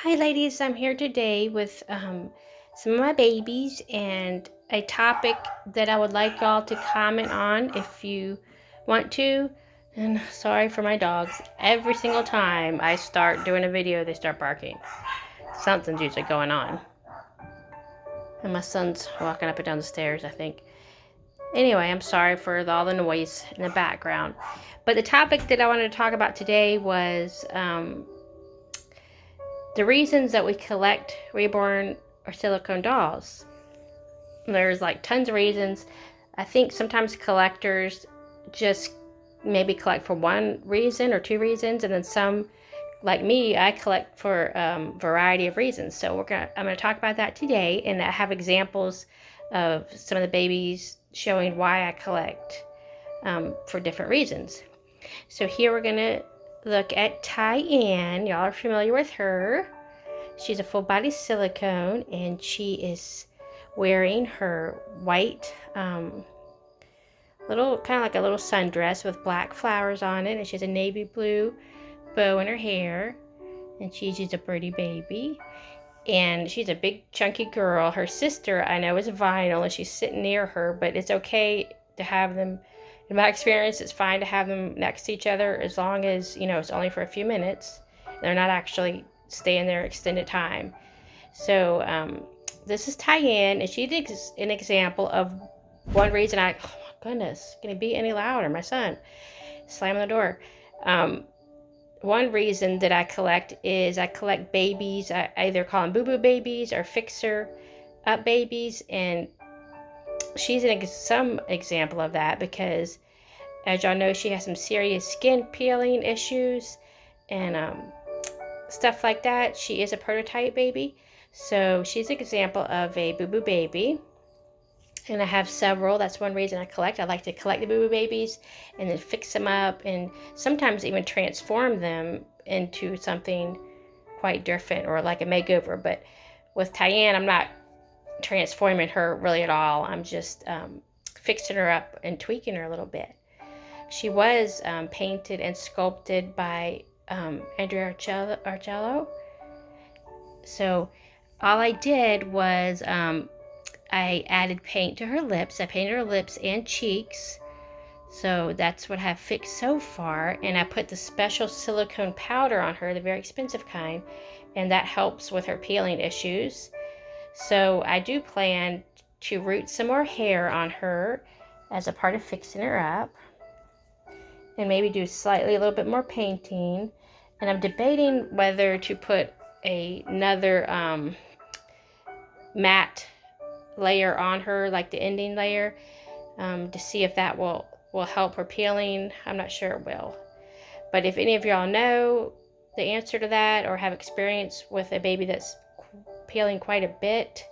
Hi ladies, I'm here today with some of my babies and a topic that I would like y'all to comment on if you want to. And sorry for my dogs. Every single time I start doing a video, they start barking. Something's usually going on. And my son's walking up and down the stairs, I think. Anyway, I'm sorry for all the noise in the background. But the topic that I wanted to talk about today was the reasons that we collect Reborn or silicone dolls. There's like tons of reasons. I think sometimes collectors just maybe collect for one reason or two reasons, and then some, like me, I collect for a variety of reasons. So I'm gonna talk about that today, and I have examples of some of the babies showing why I collect for different reasons. So here we're gonna look at Tyann. Y'all are familiar with her. She's a full body silicone, and she is wearing her white little, kind of like a little sundress with black flowers on it, and she has a navy blue bow in her hair, and she's just a pretty baby. And she's a big chunky girl. Her sister, I know, is vinyl, and she's sitting near her, but it's okay to have them. In my experience, it's fine to have them next to each other as long as, it's only for a few minutes. They're not actually staying there extended time. So this is Tyann, and she's an example of one reason oh my goodness, can it be any louder? My son slamming the door. One reason that I collect is I collect babies. I either call them boo-boo babies or fixer-up babies, and she's some example of that because, as y'all know, she has some serious skin peeling issues and stuff like that. She is a prototype baby, so she's an example of a boo-boo baby. And I have several. That's one reason I collect. I like to collect the boo-boo babies and then fix them up and sometimes even transform them into something quite different or like a makeover. But with Tyann, I'm not transforming her really at all. I'm just fixing her up and tweaking her a little bit. She was painted and sculpted by Andrea Arcello. So all I did was I added paint to her lips. I painted her lips and cheeks. So that's what I've fixed so far. And I put the special silicone powder on her, the very expensive kind, and that helps with her peeling issues. So I do plan to root some more hair on her as a part of fixing her up. And maybe do slightly a little bit more painting. And I'm debating whether to put another matte layer on her, like the ending layer, to see if that will help her peeling. I'm not sure it will. But if any of y'all know the answer to that or have experience with a baby that's peeling quite a bit,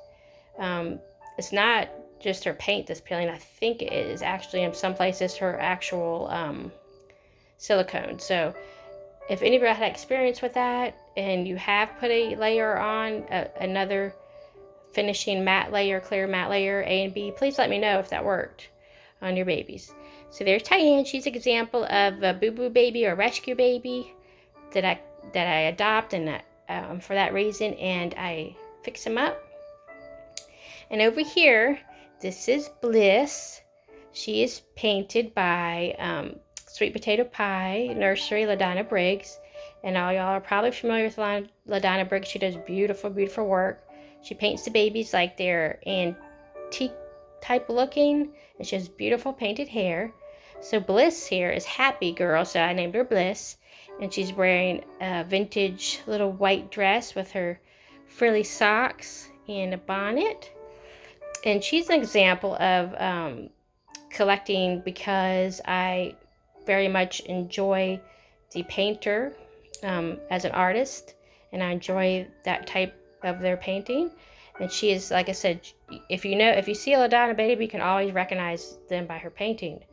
it's not just her paint that's peeling. I think it is actually in some places her actual silicone. So if any of y'all had experience with that and you have put a layer on, another finishing matte layer, clear matte layer, A and B, please let me know if that worked on your babies. So there's Tyann. She's an example of a boo-boo baby or rescue baby that I adopt, and for that reason, and I fix them up. And over here, this is Bliss. She is painted by Sweet Potato Pie Nursery, LaDonna Briggs. And all y'all are probably familiar with LaDonna Briggs. She does beautiful, beautiful work. She paints the babies like they're antique type looking, and she has beautiful painted hair. So Bliss here is Happy Girl, so I named her Bliss, and she's wearing a vintage little white dress with her frilly socks and a bonnet. And she's an example of collecting because I very much enjoy the painter as an artist, and I enjoy that type of their painting. And she is, like I said, if you see a LaDonna baby, you can always recognize them by her painting,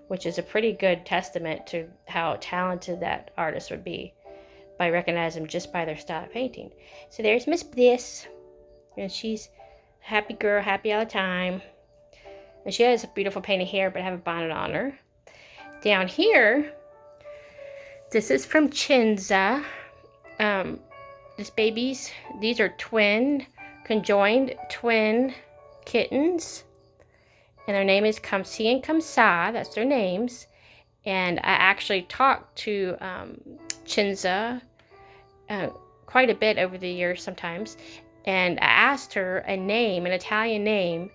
which is a pretty good testament to how talented that artist would be, by recognizing them just by their style of painting. So there's Miss Bliss, and she's a happy girl, happy all the time. And she has beautiful painted hair, but I have a bonnet on her. Down here, this is from Chinza. these are conjoined twin kittens. And their name is Kumsi and Kumsa. That's their names. And I actually talked to Chinza quite a bit over the years sometimes. And I asked her a name, an Italian name,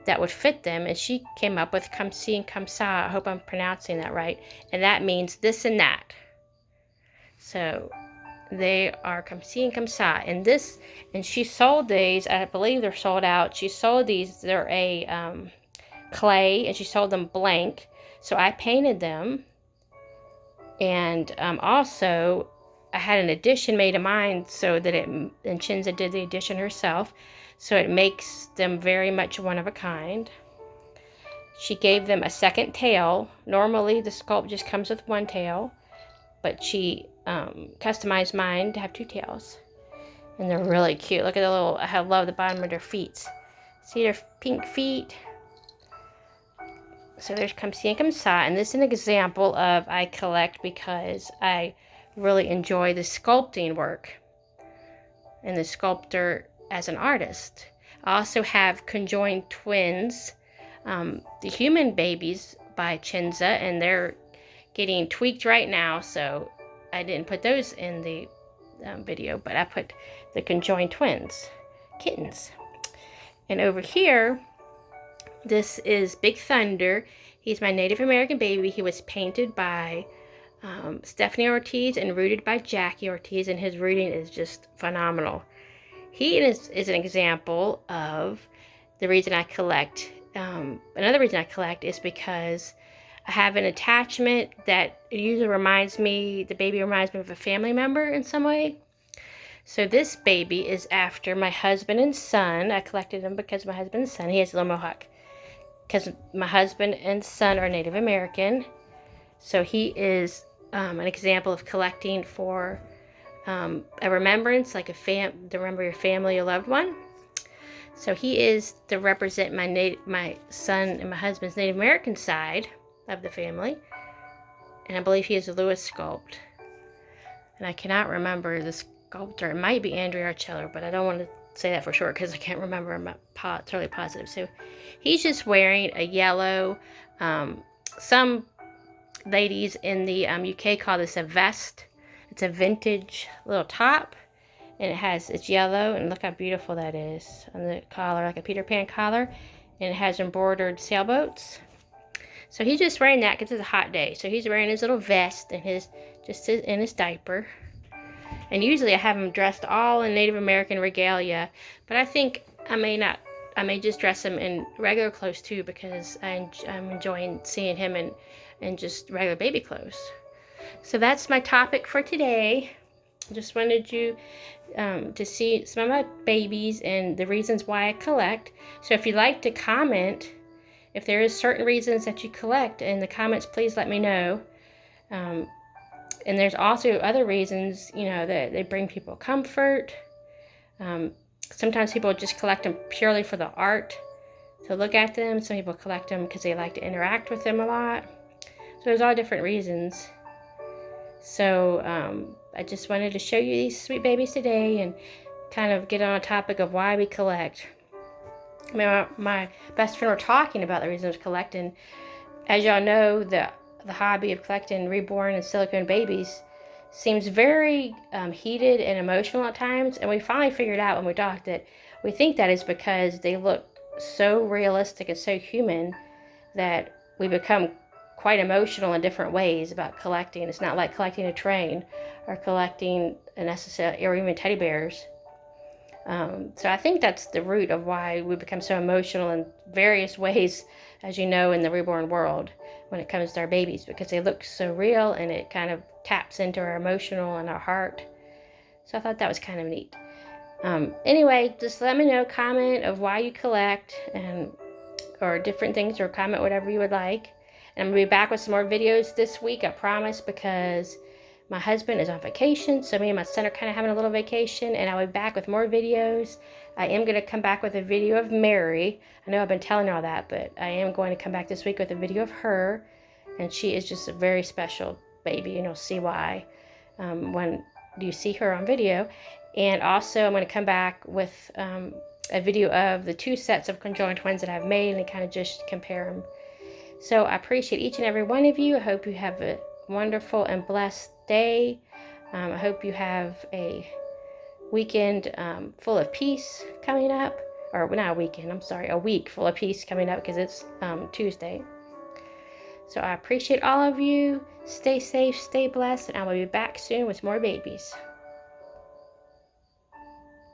that would fit them. And she came up with Kumsi and Kumsa. I hope I'm pronouncing that right. And that means this and that. So they are Kumsi and Kumsa. And she sold these. I believe they're sold out. She sold these. They're a clay, and she sold them blank. So I painted them. And also, I had an addition made of mine so that and Chinza did the addition herself. So it makes them very much one of a kind. She gave them a second tail. Normally, the sculpt just comes with one tail. But she customized mine to have two tails. And they're really cute. Look at the little, I love the bottom of their feet. See their pink feet? So there's Kumsi and Kumsa, and this is an example of I collect because I really enjoy the sculpting work and the sculptor as an artist. I also have conjoined twins, the human babies by Chinza, and they're getting tweaked right now, so I didn't put those in the video, but I put the conjoined twins, kittens. And over here, this is Big Thunder. He's my Native American baby. He was painted by Stephanie Ortiz and rooted by Jackie Ortiz, and his rooting is just phenomenal. He is an example of the reason I collect. Another reason I collect is because I have an attachment that usually the baby reminds me of a family member in some way. So this baby is after my husband and son. I collected him because my husband and son, he has a little mohawk. Because my husband and son are Native American. So he is an example of collecting for a remembrance, like to remember your family or loved one. So he is to represent my son and my husband's Native American side of the family. And I believe he is a Lewis sculpt. And I cannot remember the sculptor. It might be Andrea Arcello, but I don't want to say that for sure because I can't remember. I'm not totally positive. So he's just wearing a yellow, some ladies in the UK call this a vest. It's a vintage little top, and it's yellow, and look how beautiful that is on the collar, like a Peter Pan collar, and it has embroidered sailboats. So he's just wearing that because it's a hot day. So he's wearing his little vest and his diaper. And usually I have him dressed all in Native American regalia, but I think I may just dress him in regular clothes too, because I'm enjoying seeing him in just regular baby clothes. So that's my topic for today. I just wanted you to see some of my babies and the reasons why I collect. So if you'd like to comment, if there is certain reasons that you collect in the comments, please let me know. And there's also other reasons, that they bring people comfort. Sometimes people just collect them purely for the art, to look at them. Some people collect them because they like to interact with them a lot. So there's all different reasons. So I just wanted to show you these sweet babies today and kind of get on a topic of why we collect. My best friend were talking about the reasons of collecting. As y'all know, the hobby of collecting reborn and silicone babies seems very heated and emotional at times, and we finally figured out when we talked that we think that is because they look so realistic and so human that we become quite emotional in different ways about collecting. It's not like collecting a train or collecting or even teddy bears. So I think that's the root of why we become so emotional in various ways, as you know, in the reborn world when it comes to our babies, because they look so real and it kind of taps into our emotional and our heart. So I thought that was kind of neat. Anyway, just let me know, comment of why you collect or different things, or comment whatever you would like. And I'm going to be back with some more videos this week, I promise, because my husband is on vacation, so me and my son are kind of having a little vacation, and I'll be back with more videos. I am going to come back with a video of Mary. I know I've been telling all that, but I am going to come back this week with a video of her, and she is just a very special baby, and you'll see why when you see her on video. And also I'm going to come back with a video of the 2 sets of conjoined twins that I've made and kind of just compare them. So I appreciate each and every one of you. I hope you have a wonderful and blessed day. I hope you have a weekend full of peace coming up. Or not a weekend, I'm sorry, a week full of peace coming up because it's Tuesday. So I appreciate all of you. Stay safe, stay blessed, and I will be back soon with more babies.